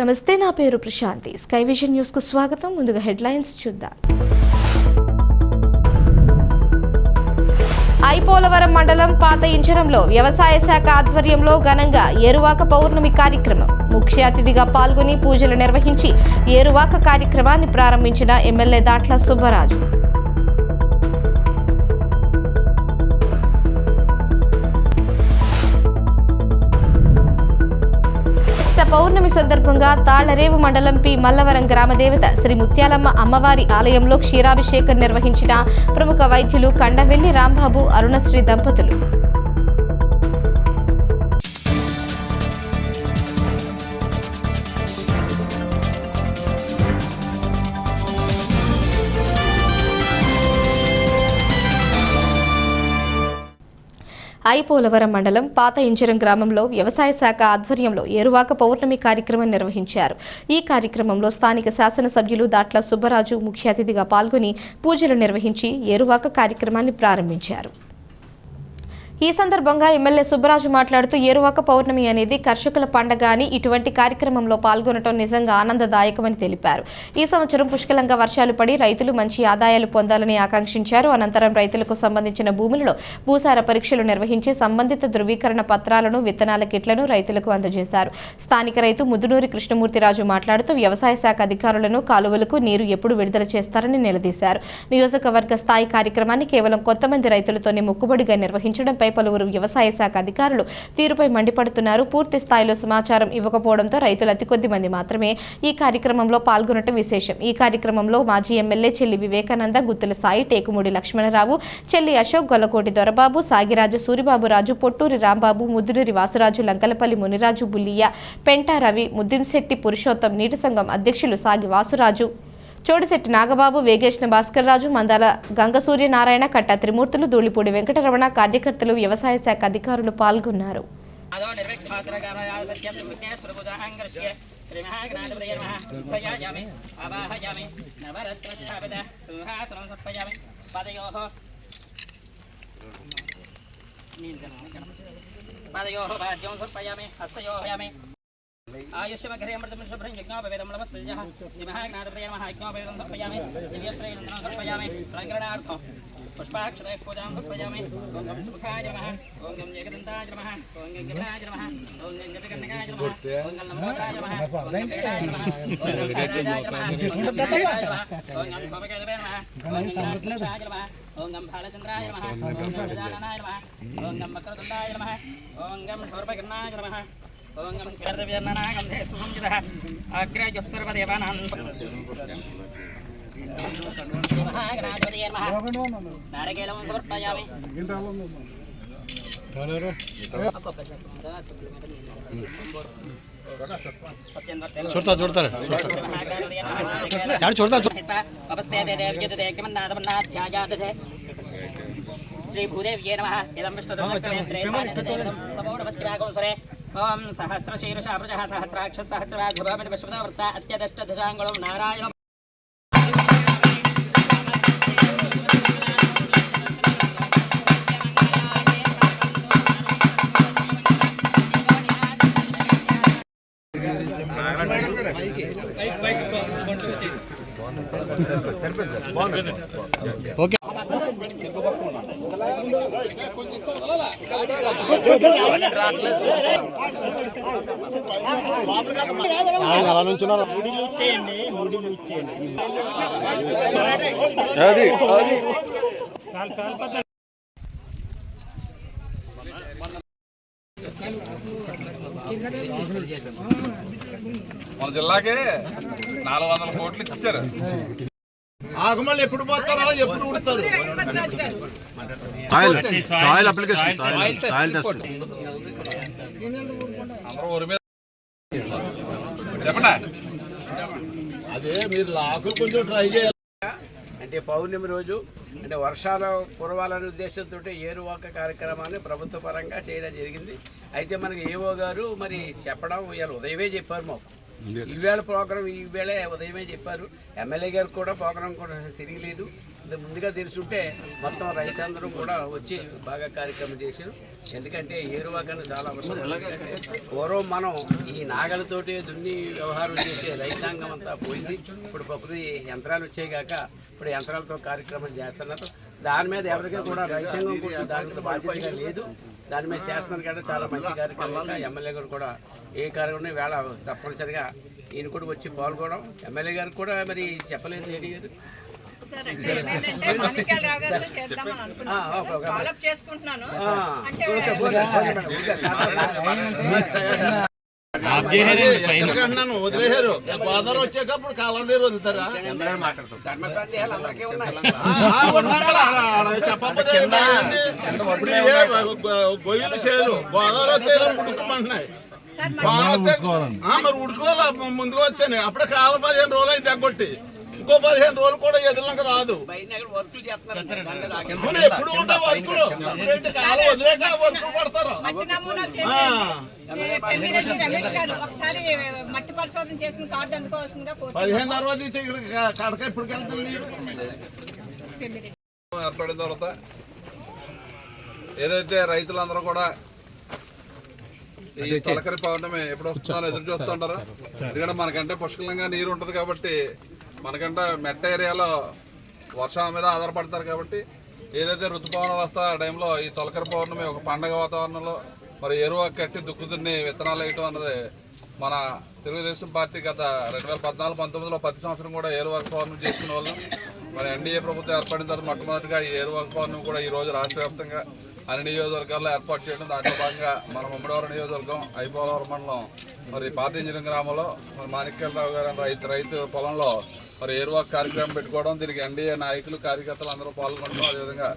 నమస్తే, నా పేరు ప్రశాంతి. స్కై విజన్ న్యూస్ కు స్వాగతం. ముందుగా హెడ్లైన్స్ చూద్దాం. ఐపోలవరం మండలం పాత ఇంచరంలో వ్యవసాయ శాఖ ఆధ్వర్యంలో ఘనంగా ఏరువాక పౌర్ణమి కార్యక్రమం. ముఖ్య అతిథిగా పాల్గొని పూజలు నిర్వహించి ఏరువాక కార్యక్రమాన్ని ప్రారంభించిన ఎమ్మెల్యే దాట్ల సుబ్బరాజు. పౌర్ణమి సందర్భంగా తాళ్లరేవు మండలం పి మల్లవరం గ్రామదేవత శ్రీ ముత్యాలమ్మ అమ్మవారి ఆలయంలో క్షీరాభిషేకం నిర్వహించిన ప్రముఖ వైద్యులు కండవెల్లి రాంబాబు, అరుణశ్రీ దంపతులు. ఐపోలవరం మండలం పాత ఇంచరం గ్రామంలో వ్యవసాయ శాఖ ఆధ్వర్యంలో ఏరువాక పౌర్ణమి కార్యక్రమం నిర్వహించారు. ఈ కార్యక్రమంలో స్థానిక శాసనసభ్యులు దాట్ల సుబ్బరాజు ముఖ్య అతిథిగా పాల్గొని పూజలు నిర్వహించి ఏరువాక కార్యక్రమాన్ని ప్రారంభించారు. ఈ సందర్భంగా ఎమ్మెల్యే సుబ్బరాజు మాట్లాడుతూ ఏరువాక పౌర్ణమి అనేది కర్షకుల పండగ అని, ఇటువంటి కార్యక్రమంలో పాల్గొనడం నిజంగా ఆనందదాయకమని తెలిపారు. ఈ సంవత్సరం పుష్కలంగా వర్షాలు పడి రైతులు మంచి ఆదాయాలు పొందాలని ఆకాంక్షించారు. అనంతరం రైతులకు సంబంధించిన భూములలో భూసార పరీక్షలు నిర్వహించి సంబంధిత ధృవీకరణ పత్రాలను, విత్తనాల కిట్లను రైతులకు అందజేశారు. స్థానిక రైతు ముద్దునూరి కృష్ణమూర్తిరాజు మాట్లాడుతూ వ్యవసాయ శాఖ అధికారులను కాలువలకు నీరు ఎప్పుడు విడుదల చేస్తారని నిలదీశారు. నియోజకవర్గ స్థాయి కార్యక్రమాన్ని కేవలం కొంతమంది రైతులతోనే మొక్కుబడిగా నిర్వహించడంపై పలువురు వ్యవసాయ శాఖ అధికారులు తీరుపై మండిపడుతున్నారు. పూర్తి స్థాయిలో సమాచారం ఇవ్వకపోవడంతో రైతులు అతి కొద్ది మంది మాత్రమే ఈ కార్యక్రమంలో పాల్గొనడం విశేషం. ఈ కార్యక్రమంలో మాజీ ఎమ్మెల్యే చెల్లి వివేకానంద, గుత్తుల సాయి, టేకుమూడి లక్ష్మణరావు, చెల్లి అశోక్, గొల్లకోటి దొరబాబు, సాగిరాజు, సూరిబాబురాజు, పొట్టూరి రాంబాబు, ముద్దునూరి వాసురాజు, లంకలపల్లి మునిరాజు, బుల్లియ, పెంటా రవి, ముద్దింశెట్టి పురుషోత్తం, నీటి సంఘం అధ్యక్షులు సాగి వాసురాజు, చోడిశెట్టి నాగబాబు, వేగేష్ణ భాస్కర్ రాజు, మందాల గంగసూర్యనారాయణ, కట్ట త్రిమూర్తులు, ధూళిపూడి వెంకటరమణ, కార్యకర్తలు, వ్యవసాయ శాఖ అధికారులు పాల్గొన్నారు. आयुष्यमघरे अमृतं शुभ्रं यज्ञोपवेदं नमस्तेजः श्रीमहाज्ञानप्रदये नमः यज्ञोपवेदं समर्पयामि दिव्यश्रेयं समर्पयामि प्रकरणार्थं पुष्पाक्षते पूजां समर्पयामि ओं गं सुमुखाय नमः ओं गं जगदन्ताय नमः ओं गं गजाय नमः ओं गं जगन्नाथाय नमः ओं गं नमोदाय नमः ओं गं वेदाय नमः ओं गं वेदाय नमः ओं गं वेदाय नमः ओं गं भवकेतवे नमः ओं गं समृद्धाय नमः ओं गं भालचन्द्राय नमः ओं गं गजाननाय नमः ओं गं मकरतुण्डाय नमः ओं गं शूर्पकर्णाय नमः ओं गं कर्दव्यनागन्धे सुसंजितः अग्रजः सर्वदेवानां महागणाधिपतये नमः नारिकेलं समर्पयामि छोड़ता यार छोड़ता अपस्ते देवयते एकमन्नादमन्नाध्यायादते श्री भूदेव्ये नमः इदं विष्णुदत्तनेत्रे सानिध्यदेवं समोडवस्यागोसरे ओम सहस्रशीर्षा प्रजः सहस्राक्षः सहस्रराजभूमिः विश्वदावृत्ता अत्यदष्टदशाङ्गुलं नारायण ओके మన జిల్లాకే 400 కోట్లు ఇచ్చారు. ఆగమల్ని ఎప్పుడు పోతారో ఎప్పుడు ఉడతారు. సాయిల్ అప్లికేషన్ సాయిల్ టెస్ట్ చెప్పండి. అదే మీరు లాకు కొంచెం ట్రై చేయాలి. అంటే పౌర్ణమి రోజు అంటే వర్షాలు కురవాలనే ఉద్దేశంతో ఏరువాక కార్యక్రమాన్ని ప్రభుత్వ పరంగా చేయడం జరిగింది. అయితే మనకి ఏవో గారు మరి చెప్పడం ఇవాళ ఉదయమే చెప్పారు మాకు. ఈవేళ ప్రోగ్రాం ఈవేళ ఉదయమే చెప్పారు. ఎమ్మెల్యే గారు కూడా ప్రోగ్రాం కూడా తిరగలేదు. ముందుగా తెలుసుంటే మొత్తం రైతులందరూ కూడా వచ్చి బాగా కార్యక్రమం చేశారు. ఎందుకంటే ఏరువాకని చాలా అవసరం. పూర్వం మనం ఈ నాగలతోటి దున్ని వ్యవహారం చేసే రైతాంగం అంతా పోయింది. ఇప్పుడు ప్రకృతి యంత్రాలు వచ్చాయి కాక ఇప్పుడు యంత్రాలతో కార్యక్రమం చేస్తున్నారు. దాని మీద ఎవరికీ కూడా రైతాంగం కూడా దాని మీద బాధ్యతగా లేదు. దాని మీద చేస్తున్నారు కాబట్టి చాలా మంచి కార్యక్రమం. ఎమ్మెల్యే గారు కూడా ఏ కార్యక్రమం వేళ తప్పనిసరిగా ఈయన కూడా వచ్చి పాల్గొనడం. ఎమ్మెల్యే గారు కూడా మరి చెప్పలేదు ఏంటి గారు వదిలేశారు. గోదావరి వచ్చేటప్పుడు కాలం నీరు వదులుతారా? ధర్మ సందేహాలు అందరికీ ఉన్నాయి. గొయ్యలు చేయలు గోదావరి వస్తే ముడుకోమంటున్నాయి. మరి ఉడుచుకోవాలి. ముందుకు వచ్చాను అప్పుడే కాలం 15 రోజులు అయితే తగ్గొట్టి ఇంకో 15 రోజులు కూడా ఎదురులంక రాదు. ఎప్పుడు ఉంటే వర్కులు కాలం వదిలేక వర్కులు పడతారు. 15 తర్వాత ఇక్కడ కడక ఇప్పటికి వెళ్తుంది. ఏర్పడిన తర్వాత ఏదైతే రైతులందరూ కూడా ఈ తొలకరి పౌర్ణమి ఎప్పుడు వస్తుందో ఎదురు చూస్తుంటారు. ఎందుకంటే మనకంటే పుష్కలంగా నీరు ఉంటుంది కాబట్టి, మనకంటే మెట్ట ఏరియాలో వర్షాల మీద ఆధారపడతారు కాబట్టి ఏదైతే ఋతుపవనాలు వస్తాయో ఆ టైంలో ఈ తొలకరి పౌర్ణమి ఒక పండగ వాతావరణంలో మరి ఎరువు కట్టి దుక్కుతున్ని విత్తనాలు వేయటం అన్నది మన తెలుగుదేశం పార్టీ గత 2014-19లో ప్రతి సంవత్సరం కూడా ఏరువాక పౌర్ణమి చేసుకునే వాళ్ళు. మరి ఎన్డీఏ ప్రభుత్వం ఏర్పడిన తర్వాత మొట్టమొదటిగా ఈ ఏరువాక పౌర్ణమి కూడా ఈ రోజు రాష్ట్ర వ్యాప్తంగా అన్ని నియోజకవర్గాల్లో ఏర్పాటు చేయడం. దాంట్లో భాగంగా మన ముమ్మడివరం నియోజకవర్గం ఐపోలవరం మండలం మరి పాత ఇంజనీరింగ్ గ్రామంలో మాణిక్యాలరావు గారు రైతు పొలంలో మరి ఏరువాక కార్యక్రమం పెట్టుకోవడం, దీనికి ఎన్డీఏ నాయకులు కార్యకర్తలు అందరూ పాల్గొనడం, అదేవిధంగా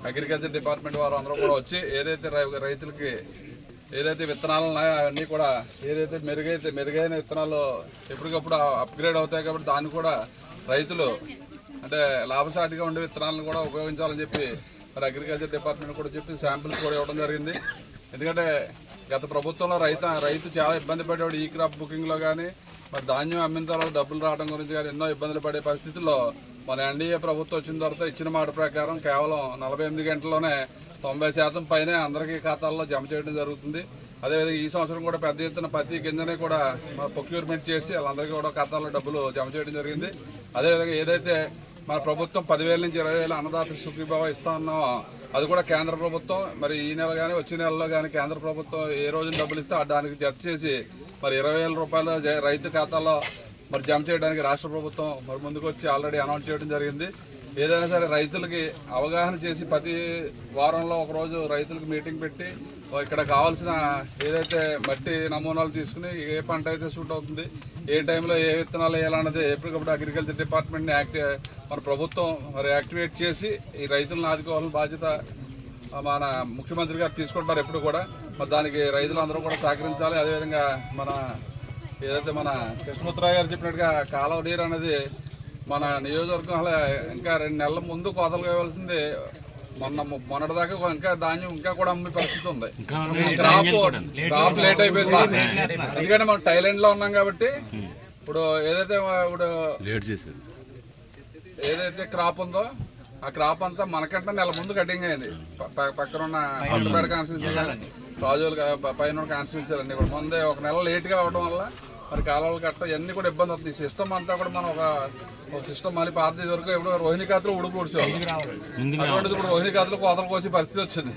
అగ్రికల్చర్ డిపార్ట్మెంట్ వారు అందరూ కూడా వచ్చి ఏదైతే రైతులకి ఏదైతే విత్తనాలు ఉన్నాయో అవన్నీ కూడా ఏదైతే మెరుగైన విత్తనాలు ఎప్పటికప్పుడు అప్గ్రేడ్ అవుతాయి కాబట్టి దాన్ని కూడా రైతులు అంటే లాభసాటిగా ఉండే విత్తనాలను కూడా ఉపయోగించాలని చెప్పి మరి అగ్రికల్చర్ డిపార్ట్మెంట్ కూడా చెప్పి శాంపిల్స్ కూడా ఇవ్వడం జరిగింది. ఎందుకంటే గత ప్రభుత్వంలో రైతు చాలా ఇబ్బంది పడేవాడు ఈ క్రాప్ బుకింగ్లో కానీ, మరి ధాన్యం అమ్మిన తర్వాత డబ్బులు రావడం గురించి కానీ ఎన్నో ఇబ్బందులు పడే పరిస్థితుల్లో మన ఎన్డీఏ ప్రభుత్వం వచ్చిన తర్వాత ఇచ్చిన మాట ప్రకారం కేవలం 48 గంటల్లోనే 90% పైనే అందరికీ ఖాతాల్లో జమ చేయడం జరుగుతుంది. అదేవిధంగా ఈ సంవత్సరం కూడా పెద్ద ఎత్తున ప్రతి కిందనే కూడా ప్రొక్యూర్మెంట్ చేసి వాళ్ళందరికీ కూడా ఖాతాల్లో డబ్బులు జమ చేయడం జరిగింది. అదేవిధంగా ఏదైతే మన ప్రభుత్వం 10,000 నుంచి 20,000 అన్నదాత సుఖీభావ ఇస్తా ఉన్నామో అది కూడా కేంద్ర ప్రభుత్వం మరి ఈ నెల కానీ వచ్చే నెలలో కానీ కేంద్ర ప్రభుత్వం ఏ రోజున డబ్బులు ఇస్తే దానికి జత చేసి మరి 20,000 రూపాయలు రైతు ఖాతాలో మరి జమ చేయడానికి రాష్ట్ర ప్రభుత్వం మరి ముందుకు వచ్చి ఆల్రెడీ అనౌన్స్ చేయడం జరిగింది. ఏదైనా సరే రైతులకి అవగాహన చేసి ప్రతి వారంలో ఒకరోజు రైతులకు మీటింగ్ పెట్టి ఇక్కడ కావాల్సిన ఏదైతే మట్టి నమూనాలు తీసుకుని ఏ పంట అయితే సూట్ అవుతుంది, ఏ టైంలో ఏ విత్తనాలు వేయాలన్నది ఎప్పటికప్పుడు అగ్రికల్చర్ డిపార్ట్మెంట్ని మన ప్రభుత్వం మరి యాక్టివేట్ చేసి ఈ రైతులను ఆదుకోవాలని బాధ్యత మన ముఖ్యమంత్రి గారు తీసుకుంటారు ఎప్పుడు కూడా. మరి దానికి రైతులందరూ కూడా సహకరించాలి. అదేవిధంగా మన ఏదైతే మన కృష్ణమూర్తిరావు గారు చెప్పినట్టుగా కాలువ నీరు అనేది మన నియోజకవర్గంలో ఇంకా 2 నెలల ముందు కోతలు కావాల్సింది. మొన్నటిదాకా ఇంకా ధాన్యం ఇంకా కూడా అమ్మే పరిస్థితి ఉంది. క్రాప్ లేట్ అయిపోయింది. ఎందుకంటే మనం థైలాండ్ లో ఉన్నాం కాబట్టి ఇప్పుడు ఏదైతే క్రాప్ ఉందో ఆ క్రాప్ అంతా మనకంటే నెల ముందు కటింగ్ అయింది. పక్కన ఉన్న కొత్తపేట కాన్స్టిట్యూన్సీ రాజులు పైన కాన్స్టిట్యూన్సీలు అన్నీ కూడా ముందే 1 నెల లేట్గా అవడం వల్ల మరి కాలువలు కట్ట ఇవన్నీ కూడా ఇబ్బంది అవుతుంది. ఈ సిస్టమ్ అంతా కూడా మనం ఒక సిస్టమ్ మళ్ళీ పాత వరకు ఎప్పుడు రోహిణి ఖాతాలో ఉడుపు ఉడిచేవాళ్ళం. అటువంటిది ఇప్పుడు రోహిణి ఖాతాలో కోతలు కోసే పరిస్థితి వచ్చింది.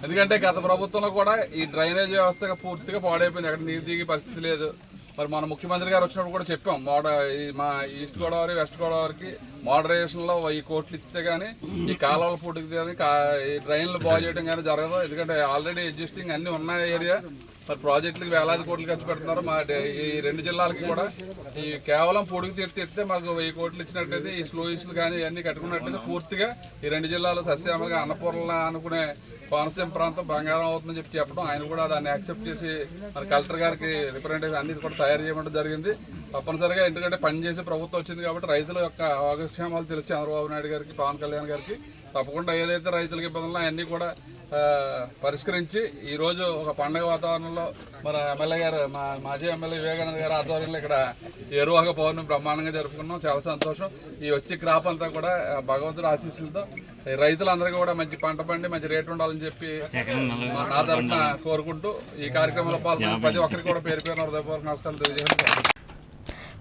ఎందుకంటే గత ప్రభుత్వంలో కూడా ఈ డ్రైనేజ్ వ్యవస్థగా పూర్తిగా పాడైపోయింది. అక్కడ నీరు దిగే పరిస్థితి లేదు. మరి మన ముఖ్యమంత్రి గారు వచ్చినప్పుడు కూడా చెప్పాం మా ఈస్ట్ గోదావరి వెస్ట్ గోదావరికి మోడరేషన్లో 1000 కోట్లు ఇస్తే కానీ ఈ కాలువల పూడికి కానీ ఈ డ్రైన్లు బాగు చేయడం కానీ జరగదు. ఎందుకంటే ఆల్రెడీ ఎగ్జిస్టింగ్ అన్నీ ఉన్న ఏరియా. మరి ప్రాజెక్టులకు వేలాది కోట్లు ఖర్చు పెడుతున్నారు. మా ఈ 2 జిల్లాలకి కూడా ఈ కేవలం పొడుగు తీర్చితే మాకు 1000 కోట్లు ఇచ్చినట్టయితే ఈ స్లూయిస్లు కానీ ఇవన్నీ కట్టుకున్నట్టయితే పూర్తిగా ఈ 2 జిల్లాలు సస్యామలుగా అన్నపూర్ణ అనుకునే కోనసీమ ప్రాంతం బంగారం అవుతుందని చెప్పడం ఆయన కూడా దాన్ని యాక్సెప్ట్ చేసి మరి కలెక్టర్ గారికి రిప్రజెంటేషన్ అన్ని కూడా తయారు చేయడం జరిగింది. తప్పనిసరిగా ఎందుకంటే పనిచేసే ప్రభుత్వం వచ్చింది కాబట్టి రైతుల యొక్క యోగక్షేమాలు తెలిసి చంద్రబాబు నాయుడు గారికి పవన్ కళ్యాణ్ గారికి తప్పకుండా ఏదైతే రైతులకు ఇబ్బందులు అన్నీ కూడా పరిష్కరించి ఈరోజు ఒక పండగ వాతావరణంలో మన ఎమ్మెల్యే గారు మాజీ ఎమ్మెల్యే వివేకానంద గారు ఆధ్వర్యంలో ఇక్కడ ఏరువాక పౌర్ణమి బ్రహ్మాండంగా జరుపుకున్నాం. చాలా సంతోషం. ఈ వచ్చే క్రాప్ అంతా కూడా భగవంతుడి ఆశీస్సులతో రైతులందరికీ కూడా మంచి పంట పండి మంచి రేటు ఉండాలని చెప్పి నా తరఫున కోరుకుంటూ ఈ కార్యక్రమంలో పాల్గొన్న ప్రతి ఒక్కరికి కూడా పేరు పేరున హృదయపూర్వక నమస్కారాలు తెలియజేస్తున్నాను.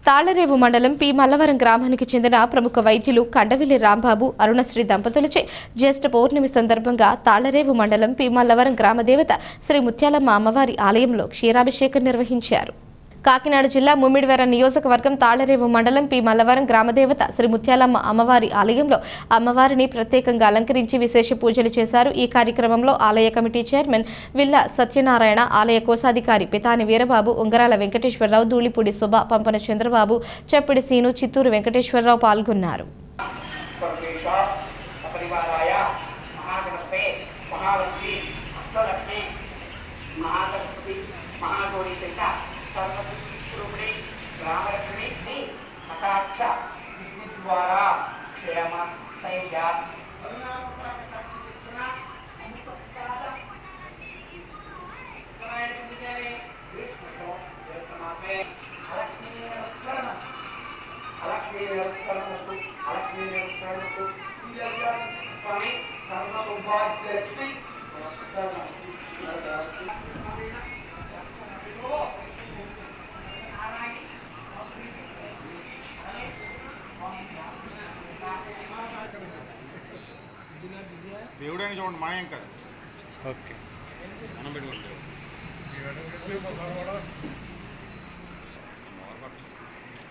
తాళ్లరేవు మండలం పి మల్లవరం గ్రామానికి చెందిన ప్రముఖ వైద్యులు కండవిల్లి రాంబాబు అరుణశ్రీ దంపతులచే జ్యేష్ఠ పౌర్ణమి సందర్భంగా తాళ్లరేవు మండలం పి మల్లవరం గ్రామదేవత శ్రీ ముత్యాలమ్మ అమ్మవారి ఆలయంలో క్షీరాభిషేకం నిర్వహించారు. కాకినాడ జిల్లా ముమ్మిడివెర నియోజకవర్గం తాళ్లరేవు మండలం పి మల్లవరం గ్రామదేవత శ్రీ ముత్యాలమ్మ అమ్మవారి ఆలయంలో అమ్మవారిని ప్రత్యేకంగా అలంకరించి విశేష పూజలు చేశారు. ఈ కార్యక్రమంలో ఆలయ కమిటీ చైర్మన్ విల్ల సత్యనారాయణ, ఆలయ కోశాధికారి పితాని వీరబాబు, ఉంగరాల వెంకటేశ్వరరావు, ధూళిపూడి సుబ్బ, పంపన చంద్రబాబు, చెప్పిడి సీను, చిత్తూరు వెంకటేశ్వరరావు పాల్గొన్నారు. దేవుడని చూడండి మాయం కదా. ఓకే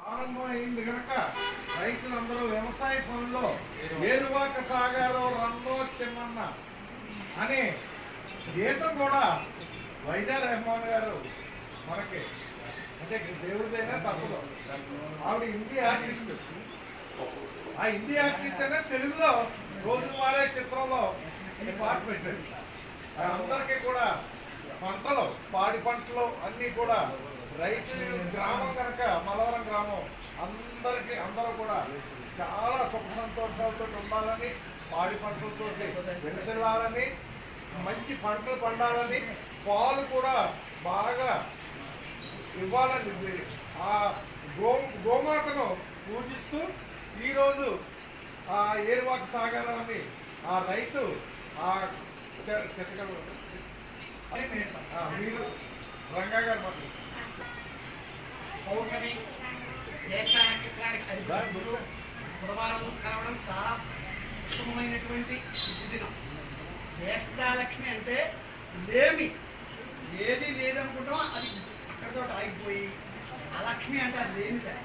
ఆరంభం అయింది కనుక రైతులందరూ వ్యవసాయ పనుల్లో ఏరువాక సాగారో రన్నో చిన్నన్న అనే గీతం కూడా వైజా రెహమాన్ గారు మనకి అంటే దేవుడిదైనా తప్పదు. ఆవిడ హిందీ ఆర్టిస్ట్. ఆ హిందీ ఆర్టిస్ట్ అయినా తెలుగులో రోజు మారే చిత్రంలో ఈ పాట పెట్టారు. అందరికీ కూడా పంటలు, పాడి పంటలు అన్నీ కూడా రైతు గ్రామం కనుక మల్లవరం గ్రామం అందరూ కూడా చాలా సుఖ సంతోషాలతో ఉండాలని, పాడి పంటలతో వెలిసిల్లాలని, మంచి పంటలు పండాలని, పాలు కూడా బాగా ఇవ్వాలని ఆ గోమాతను పూజిస్తూ ఈరోజు ఆ ఏరువాక సాగరాన్ని ఆ రైతు మీరు రంగా గారు మాకు పౌర్ణమి జ్యేష్ఠ నక్షత్రానికి అది బుధవారం కలవడం చాలా ఉత్తమమైనటువంటి శుభదినం. జ్యేష్ఠాలక్ష్మి అంటే లేమి ఏది లేదనుకుంటామో అది అక్కడితో ఆగిపోయి ఆ లక్ష్మి అంటే అది లేనిదే.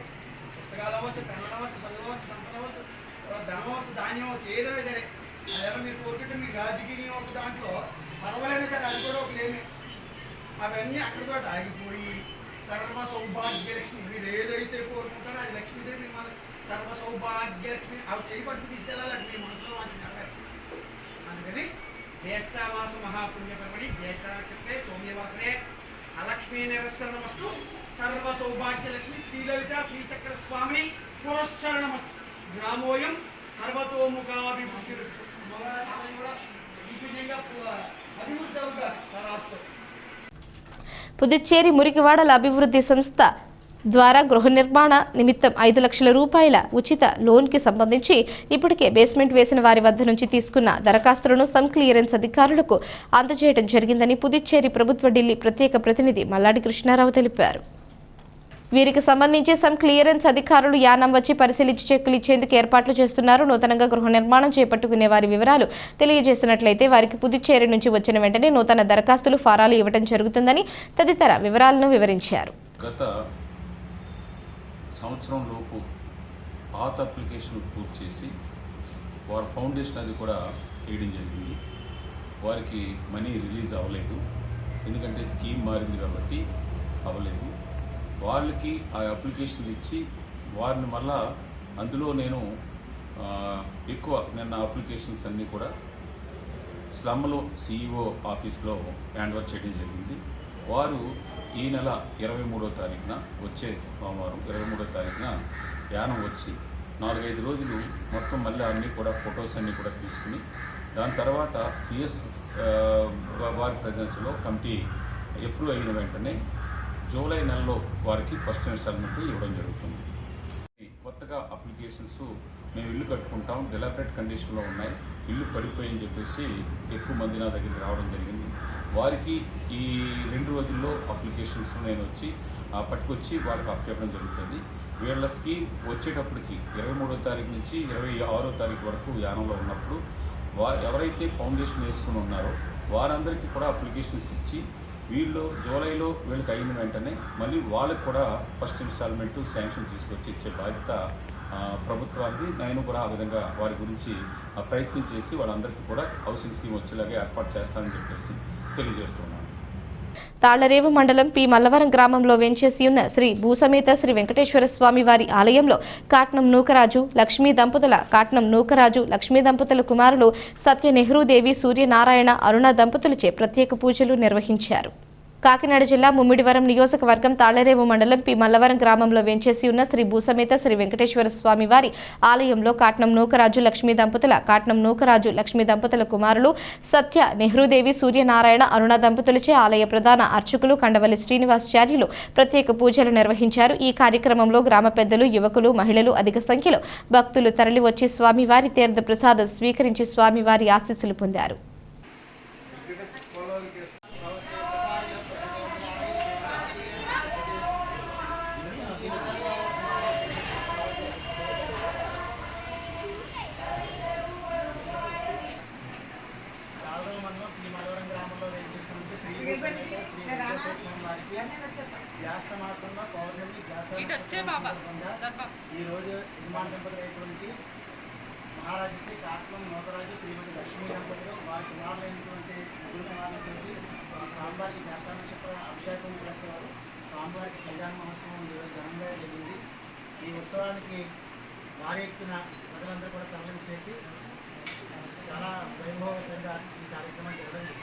పుస్తకాలు అవ్వచ్చు, పెన్నులు అవ్వచ్చు, చదువు సంపద అవ్వచ్చు, ధనం అవ్వచ్చు, ధాన్యం అవ్వచ్చు, ఏదైనా సరే అదేమో మీరు కోరుకుంటే మీ రాజకీయం ఒక దాంట్లో పదవులైనా సరే అది కూడా ఒక లేమి. అవన్నీ అక్కడితో ఆగిపోయి సర్వ సౌభాగ్యలక్ష్మి మీరు ఏదైతే కోరుకుంటారో అది లక్ష్మీదేవి మిమ్మల్ని సర్వ సౌభాగ్యలక్ష్మి అవి చేయబట్టి తీసుకెళ్ళాలి. మీ మనసులో మంచి నెరవేర్చింది. అందుకని జ్యేష్ఠమాస మహాపుణ్యపరమణి జ్యేష్ఠ నక్షత్రే సౌమ్యవాసనే అలక్ష్మీ నిరసనమస్తు సర్వ సౌభాగ్యలక్ష్మి శ్రీలలిత శ్రీచక్ర స్వామిని పురస్సరణమస్తు గ్రామోయం సర్వతోముఖాభివృద్ధి కూడా ఈ విధంగా అభివృద్ధి అవుతారు. పుదుచ్చేరి మురికివాడల అభివృద్ధి సంస్థ ద్వారా గృహ నిర్మాణ నిమిత్తం 5 లక్షల రూపాయల ఉచిత లోన్కి సంబంధించి ఇప్పటికే బేస్మెంట్ వేసిన వారి వద్ద నుంచి తీసుకున్న దరఖాస్తులను సమ్ క్లియరెన్స్ అధికారులకు అందజేయడం జరిగిందని పుదుచ్చేరి ప్రభుత్వ ఢిల్లీ ప్రత్యేక ప్రతినిధి మల్లాడి కృష్ణారావు తెలిపారు. వీరికి సంబంధించి సమ్ క్లియరెన్స్ అధికారులు యానం వచ్చి పరిశీలించి చెక్కులు ఇచ్చేందుకు ఏర్పాట్లు చేస్తున్నారు. నూతనంగా గృహ నిర్మాణం చేపట్టుకునే వారి వివరాలు తెలియజేసినట్లయితే వారికి పుదుచ్చేరి నుంచి వచ్చిన వెంటనే నూతన దరఖాస్తులు ఫారాలు ఇవ్వడం జరుగుతుందని తదితర వివరాలను వివరించారు. గత సంవత్సరం లోపు పాత అప్లికేషన్ పూర్తి చేసి వారి ఫౌండేషన్ అది కూడా వేయడం జరిగింది. వారికి మనీ రిలీజ్ అవ్వలేదు, ఎందుకంటే స్కీమ్ మారింది కాబట్టి అవ్వలేదు. వాళ్ళకి ఆ అప్లికేషన్లు ఇచ్చి వారిని మళ్ళా అందులో నేను నిన్న అప్లికేషన్స్ అన్నీ కూడా స్లమ్లో CEO ఆఫీస్లో హ్యాండ్ ఓవర్ చేయడం జరిగింది. వారు ఈ నెల 23వ తారీఖున వచ్చే సోమవారం 23వ తారీఖున యానం వచ్చి 4-5 రోజులు మొత్తం మళ్ళీ అన్నీ కూడా ఫొటోస్ అన్నీ కూడా తీసుకుని దాని తర్వాత CS వారి ప్రజెన్స్లో కమిటీ అప్రూవ్ అయిన వెంటనే జూలై నెలలో వారికి ఫస్ట్ ఇన్స్టాల్మెంట్ ఇవ్వడం జరుగుతుంది. కొత్తగా అప్లికేషన్స్ మేము ఇల్లు కట్టుకుంటాం, డెలాబరేట్ కండిషన్లో ఉన్నాయి, ఇల్లు పడిపోయని చెప్పేసి ఎక్కువ మంది నా దగ్గరికి రావడం జరిగింది. వారికి ఈ 2 రోజుల్లో అప్లికేషన్స్ నేను పట్టుకొచ్చి వాళ్ళకి అప్పచెప్పడం జరుగుతుంది. వీళ్ళ స్కీమ్ వచ్చేటప్పటికి 23వ తారీఖు నుంచి 26వ తారీఖు వరకు యానంలో ఉన్నప్పుడు ఎవరైతే ఫౌండేషన్ వేసుకుని ఉన్నారో వారందరికీ కూడా అప్లికేషన్స్ ఇచ్చి వీళ్ళు జూలైలో వీళ్ళకి అయిన వెంటనే మళ్ళీ వాళ్ళకి కూడా ఫస్ట్ ఇన్స్టాల్మెంట్ శాంక్షన్ తీసుకొచ్చి ఇచ్చే బాధ్యత ప్రభుత్వానికి. నేను కూడా ఆ విధంగా వారి గురించి ప్రయత్నం చేసి వాళ్ళందరికీ కూడా హౌసింగ్ స్కీమ్ వచ్చేలాగా ఏర్పాటు చేస్తానని చెప్పేసి తెలియజేస్తున్నాను. తాళ్లరేవు మండలం పి మల్లవరం గ్రామంలో వెంచేసి ఉన్న శ్రీ భూసమేత శ్రీ వెంకటేశ్వర స్వామి వారి ఆలయంలో కాట్నం నూకరాజు లక్ష్మీ దంపతుల కుమారులు సత్య నెహ్రూదేవి సూర్యనారాయణ అరుణ దంపతులచే ప్రత్యేక పూజలు నిర్వహించారు. కాకినాడ జిల్లా ముమ్మిడివరం నియోజకవర్గం తాళ్లరేవు మండలం పి మల్లవరం గ్రామంలో వెంచేసి ఉన్న శ్రీ భూసమేత శ్రీ వెంకటేశ్వర స్వామి వారి ఆలయంలో కాట్నం నూకరాజు లక్ష్మీ దంపతుల కుమారులు సత్య నెహ్రూదేవి సూర్యనారాయణ అరుణ దంపతులచే ఆలయ ప్రధాన అర్చకులు కండవల్లి శ్రీనివాసాచార్యులు ప్రత్యేక పూజలు నిర్వహించారు. ఈ కార్యక్రమంలో గ్రామ పెద్దలు, యువకులు, మహిళలు అధిక సంఖ్యలో భక్తులు తరలివచ్చి స్వామివారి తీర్థ ప్రసాదం స్వీకరించి స్వామివారి ఆశీస్సులు పొందారు. జ్యేష్ఠ మాసంలో పౌర్ణమి ఈరోజు నిర్మాణ దంపతులైనటువంటి మహారాజు శ్రీ కాట్నం నూకరాజు శ్రీమతి లక్ష్మీ దంపతులు వారి కుమారులైనటువంటి ముగ్గురు కుమారులతోటి స్వామివారికి జ్యేష్ఠ నక్షత్ర అభిషేకం చేసేవారు. స్వామివారికి కళ్యాణ మహోత్సవం ఈరోజు ఘనంగా జరిగింది. ఈ ఉత్సవానికి భారీ ఎత్తున ప్రజలందరూ కూడా తరలింపు చేసి చాలా వైభవంతంగా ఈ కార్యక్రమం జరగడం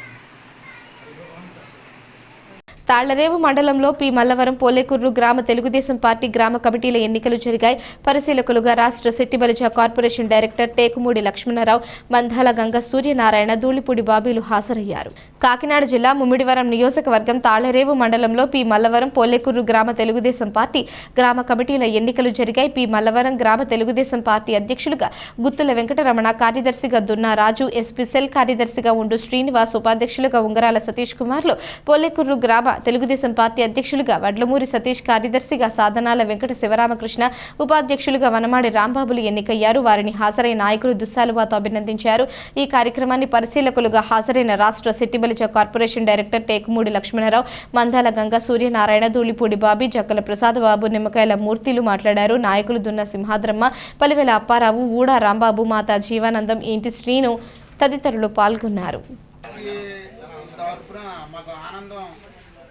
తాళ్లరేవు మండలంలో పి మల్లవరం పోలేకూరు గ్రామ తెలుగుదేశం పార్టీ గ్రామ కమిటీల ఎన్నికలు జరిగాయి. పరిశీలకులుగా రాష్ట్ర శెట్టిబలిజ కార్పొరేషన్ డైరెక్టర్ టేకుమూడి లక్ష్మణరావు, మందాల గంగ సూర్యనారాయణ, ధూళిపూడి బాబీలు హాజరయ్యారు. కాకినాడ జిల్లా ముమ్మిడివరం నియోజకవర్గం తాళ్లరేవు మండలంలో పి మల్లవరం పోలేకూరు గ్రామ తెలుగుదేశం పార్టీ గ్రామ కమిటీల ఎన్నికలు జరిగాయి. పి మల్లవరం గ్రామ తెలుగుదేశం పార్టీ అధ్యక్షులుగా గుత్తుల వెంకటరమణ, కార్యదర్శిగా దున్నా రాజు, ఎస్పీ సెల్ కార్యదర్శిగా ఉండు శ్రీనివాస్, ఉపాధ్యక్షులుగా ఉంగరాల సతీష్ కుమార్లు, పోలేకూరు గ్రామ తెలుగుదేశం పార్టీ అధ్యక్షులుగా వడ్లమూరి సతీష్, కార్యదర్శిగా సాధనాల వెంకట శివరామకృష్ణ, ఉపాధ్యక్షులుగా వనమాడి రాంబాబులు ఎన్నికయ్యారు. వారిని హాజరైన నాయకులు దుస్సాలువాతో అభినందించారు. ఈ కార్యక్రమాన్ని పరిశీలకులుగా హాజరైన రాష్ట్ర శెట్టిబలిజ కార్పొరేషన్ డైరెక్టర్ టేకుమూడి లక్ష్మణరావు, మందాల గంగ సూర్యనారాయణ, ధూళిపూడి బాబీ, జక్కల ప్రసాదబాబు, నిమ్మకాయల మూర్తిలు మాట్లాడారు. నాయకులు దున్న సింహాద్రమ్మ, పలివెల అప్పారావు, ఊడా రాంబాబు, మాతా జీవానందం, ఇంటి శ్రీను తదితరులు పాల్గొన్నారు.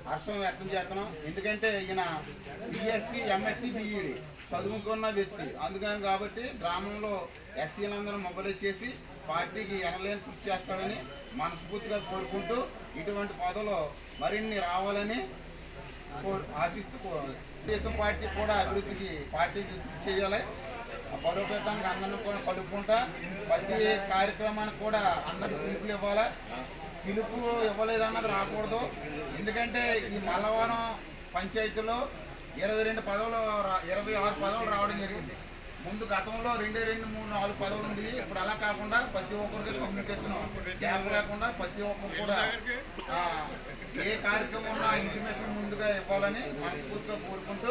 హర్షం వ్యక్తం చేస్తున్నాం. ఎందుకంటే ఈయన బిఎస్సి, ఎంఎస్సి, బిఈడి చదువుకున్న వ్యక్తి. అందుకని కాబట్టి గ్రామంలో ఎస్సీలందరూ మొబైల్ చేసి పార్టీకి ఎనలేని కృషి చేస్తాడని మనస్ఫూర్తిగా కోరుకుంటూ ఇటువంటి పదవులు మరిన్ని రావాలని ఆశిస్తూ తెలుగుదేశం పార్టీ కూడా అభివృద్ధికి పార్టీకి కృషి చేయాలి. బలోపేతానికి అందరినీ కూడా కలుపుకుంటా ప్రతి కార్యక్రమానికి కూడా అందరికీ పిలుపులు ఇవ్వాలి. పిలుపు ఇవ్వలేదన్నది రాకూడదు. ఎందుకంటే ఈ మల్లవరం పంచాయతీలో 26 పదవులు రావడం జరిగింది. ముందు గతంలో 2, 3, 4 పదవులు ఉంది. ఇప్పుడు అలా కాకుండా ప్రతి ఒక్కరికి కమ్యూనికేషన్ గ్యాప్ లేకుండా ప్రతి ఒక్కరు కూడా ఏ కార్యక్రమం ఉన్నా ఇంటిమేషన్ ముందుగా ఇవ్వాలని మనస్ఫూర్తిగా కోరుకుంటూ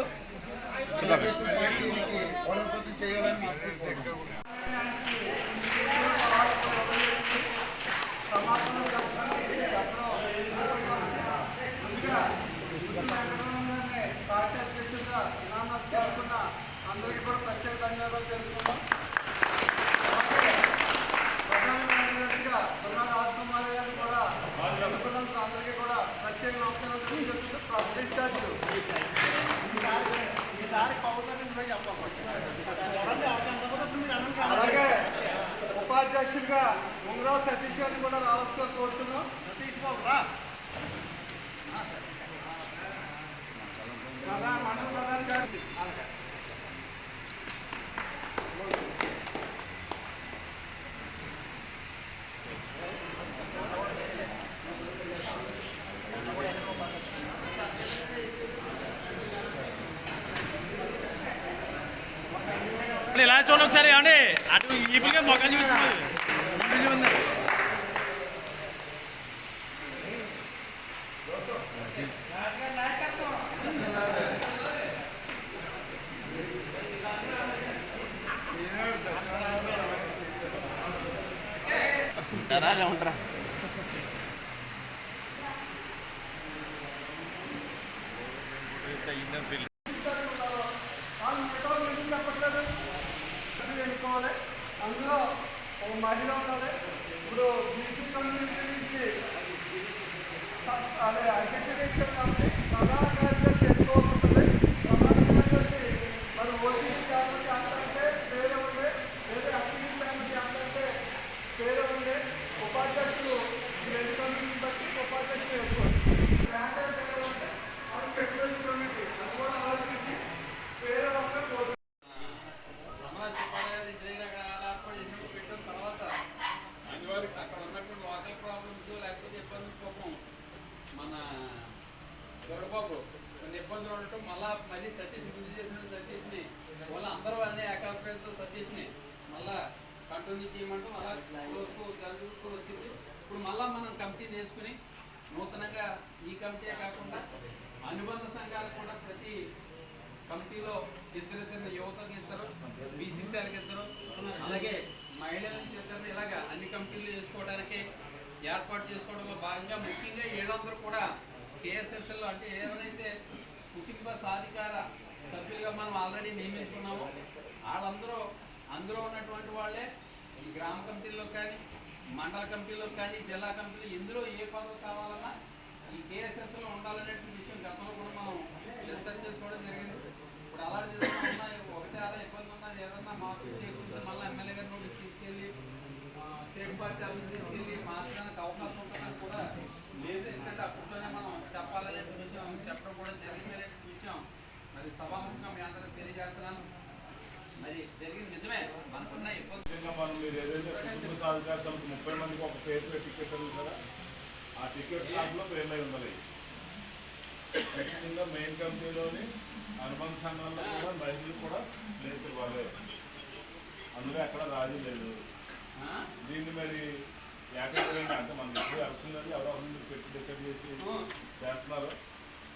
తెలుగుదేశం పార్టీకి బలోపేతం చేయాలని మనస్ఫూర్తి అందరికీ కూడా ప్రత్యేక ధన్యవాదాలు తెలుసుకున్నాం. ప్రధాన కార్యదర్శిగా దున్న రాజకుమారి గారిని కూడా అనుకున్నందుకు అందరికీ కూడా ప్రత్యేక నమస్కారాలు తెలియజేస్తూ ఈసారి పౌర్ణమి అలాగే ఉపాధ్యక్షుడిగా ఉంగరావు సతీష్ గారిని కూడా రావాల్సిన కోరుతున్నాం. సతీష్ బాబు రా మండల ప్రధాన గారికి ఇలా చూడండి ఒకసారి ఏమండి అటు ఈపీగా మొక్కలు చూపిస్తున్నారు ఉంటారా ఉంటారా ఎన్నుకోవాలి. అందులో ఒక మహిళ ఉండాలి. ఇప్పుడు బీసీ కమ్యూనిటీ నుంచి అదే అధ్యక్షుడు ఇచ్చారు కాబట్టి ప్రధాన కార్యదర్శి ఎన్నుకోవాల్సి ఉంటుంది. ప్రధాన కార్యదర్శి మరి ఓసీసీ ఫ్యామిలీ అంటే పేరు ఉండే, లేదా అసలీ ఫ్యామిలీ అంటే పేరు ఉండే. ఉపాధ్యక్షులు రెండు కమ్యూనిటీ బట్టి ఉపాధ్యక్షులు వేసుకోవచ్చు. బ్రాండెడ్ ఎక్కడ ఉంటే అది సెక్యులర్ కమ్యూనిటీ అది కూడా ఆలోచించి పేరు వస్తే పోతుంది. అక్కడ ఉన్నటువంటి లోకల్ ప్రాబ్లమ్స్ లేకపోతే ఇబ్బందులు పాపం మన గొడవబాబు కొన్ని ఇబ్బందులు ఉండటం మళ్ళీ సతీష్ ముందు చేసిన సతీష్ని వాళ్ళ అందరూ అనే ఏకాభిప్రాయంతో సతీష్ని మళ్ళా కంటిన్యూ చేయమంటూ మళ్ళా జరుగుతూ వచ్చింది. ఇప్పుడు మళ్ళా మనం కమిటీ చేసుకుని నూతనంగా ఈ కమిటీ కాకుండా అనుబంధ సంఘాలు కూడా ప్రతి కమిటీలో ఇద్దరు యువతకి ఇద్దరు, బీసీసీలకు ఇద్దరు, అలాగే మహిళల నుంచి ఇద్దరు, ఇలాగా అన్ని కమిటీలు చేసుకోవడానికి ఏర్పాటు చేసుకోవడంలో భాగంగా ముఖ్యంగా వీళ్ళందరూ కూడా కేఎస్ఎస్ఎల్ అంటే ఏమైతే కుటుంబ సాధికార సభ్యులుగా మనం ఆల్రెడీ నియమించుకున్నామో వాళ్ళందరూ అందులో ఉన్నటువంటి వాళ్ళే ఈ గ్రామ కమిటీల్లో కానీ మండల కమిటీలో కానీ జిల్లా కమిటీలో ఇందులో ఏ పదవి కావాలన్నా ఈ కేఎస్ఎస్లో ఉండాలనేటువంటి విషయం గతంలో కూడా మనం డిస్కస్ చేసుకోవడం జరిగింది. ఇప్పుడు అలాంటి ఒకటే అలా ఇబ్బంది ఉన్నా ఏదన్నా మార్పులు చేయకుండా మళ్ళీ ఎమ్మెల్యే గారి నోటీస్ తీసుకెళ్ళి స్టేట్ పార్టీ ఆఫీస్ తీసుకెళ్ళి మార్చడానికి అవకాశం ఉంటుందని కూడా లేదు. ఎందుకంటే అప్పట్లోనే మనం చెప్పాలనే విషయం చెప్పడం కూడా జరిగిందనే విషయం మరి సభాముఖంగా మీ అందరికి తెలియజేస్తున్నాను. మరి జరిగింది నిజమే, మనకున్న ఇబ్బంది మనం మీరు ఏదైతే కుటుంబ సాధికార సమితి 30 మందికి ఒక పేరు టికెట్ ఉంది కదా, ఆ టికెట్ కార్డులో పేర్లై ఉండాలి. ఖచ్చితంగా మెయిన్ కమిటీలోని అనుబంధ సంఘాల్లో కూడా మహిళలు కూడా ప్లేస్ ఇవ్వాలి. అందులో ఎక్కడ రాజీ లేదు. దీన్ని మరి ఏకగ్రీవంగా అంటే మన ఇప్పుడు ఎలక్షన్ లేదు, ఎవరో పెట్టి డిసైడ్ చేసి చేస్తున్నారు.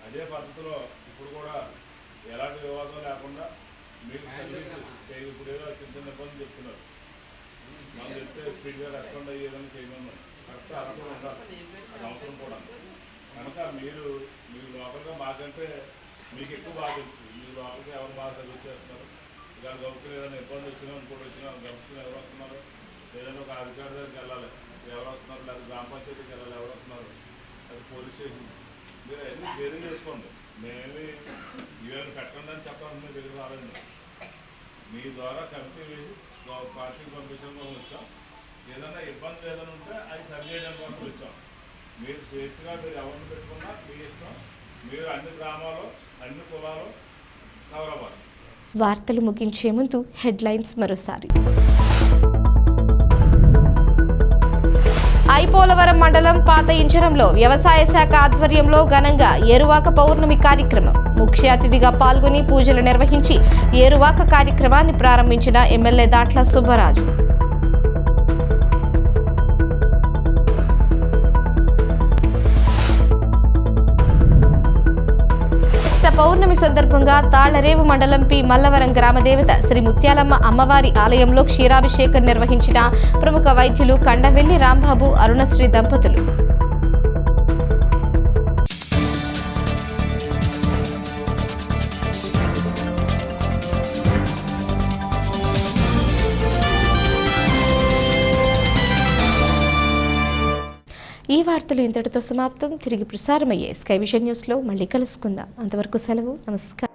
అదే పద్ధతిలో ఇప్పుడు కూడా ఎలాంటి వివాదం లేకుండా మీరు సర్వీస్ చేయ. ఇప్పుడు ఏదో చిన్న చిన్న ఇబ్బందులు చెప్తున్నారు, మనం చెప్తే స్పీడ్గా రెస్పాండ్ అయ్యి ఏదైనా చేయమన్నారు. కరెక్ట్ అలా ఉండాలి, అది అవసరం కూడా. కనుక మీరు లోపలగా మాకంటే మీకు ఎక్కువ బాగా తెలుస్తుంది. మీరు లోపలికి ఎవరు బాగా సర్వీస్ చేస్తున్నారు, ఇవాళ గౌరవం ఏదైనా ఇబ్బంది వచ్చినా ఇంకోటి వచ్చినా గౌరవం ఎవరు వస్తున్నారు, ఏదైనా ఒక అధికారి దగ్గరికి వెళ్ళాలి ఎవరు వస్తున్నారు, లేదా గ్రామ పంచాయతీకి వెళ్ళాలి ఎవరు వస్తున్నారు, అది పోలీస్ స్టేషన్ మీరు అన్నీ క్లియరింగ్ చేసుకోండి. మేమేమి ఇవేమి పెట్టండి అని చెప్పాలని మీ దగ్గర రాలేదు. మీ ద్వారా కమిటీ వేసి పార్టీకి పంపించడం కోసం వచ్చాం. ఏదైనా ఇబ్బంది ఏదైనా ఉంటే అది సరి చేయడానికి కోసం వచ్చాం. మీరు స్వేచ్ఛగా మీరు ఎవరిని పెట్టుకున్నా మీ ఇష్టం. మీరు అన్ని గ్రామాలు అన్ని కులాలు కవర్ అవ్వాలి. వార్తలు ముగించే ముందు హెడ్లైన్స్ మరోసారి. ఐపోలవరం మండలం పాత ఇంచరంలో వ్యవసాయ శాఖ ఆధ్వర్యంలో ఘనంగా ఏరువాక పౌర్ణమి కార్యక్రమం. ముఖ్య అతిథిగా పాల్గొని పూజలు నిర్వహించి ఏరువాక కార్యక్రమాన్ని ప్రారంభించిన ఎమ్మెల్యే దాట్ల సుబ్బరాజు. పౌర్ణమి సందర్భంగా తాళ్లరేవు మండలం పి మల్లవరం గ్రామదేవత శ్రీ ముత్యాలమ్మ అమ్మవారి ఆలయంలో క్షీరాభిషేకం నిర్వహించిన ప్రముఖ వైద్యులు కండవెల్లి రాంబాబు అరుణశ్రీ దంపతులు. ఈ వార్తలు ఇంతటితో సమాప్తం. తిరిగి ప్రసారమయ్యే స్కై విజన్ న్యూస్లో మళ్ళీ కలుసుకుందాం. అంతవరకు సెలవు. నమస్కారం.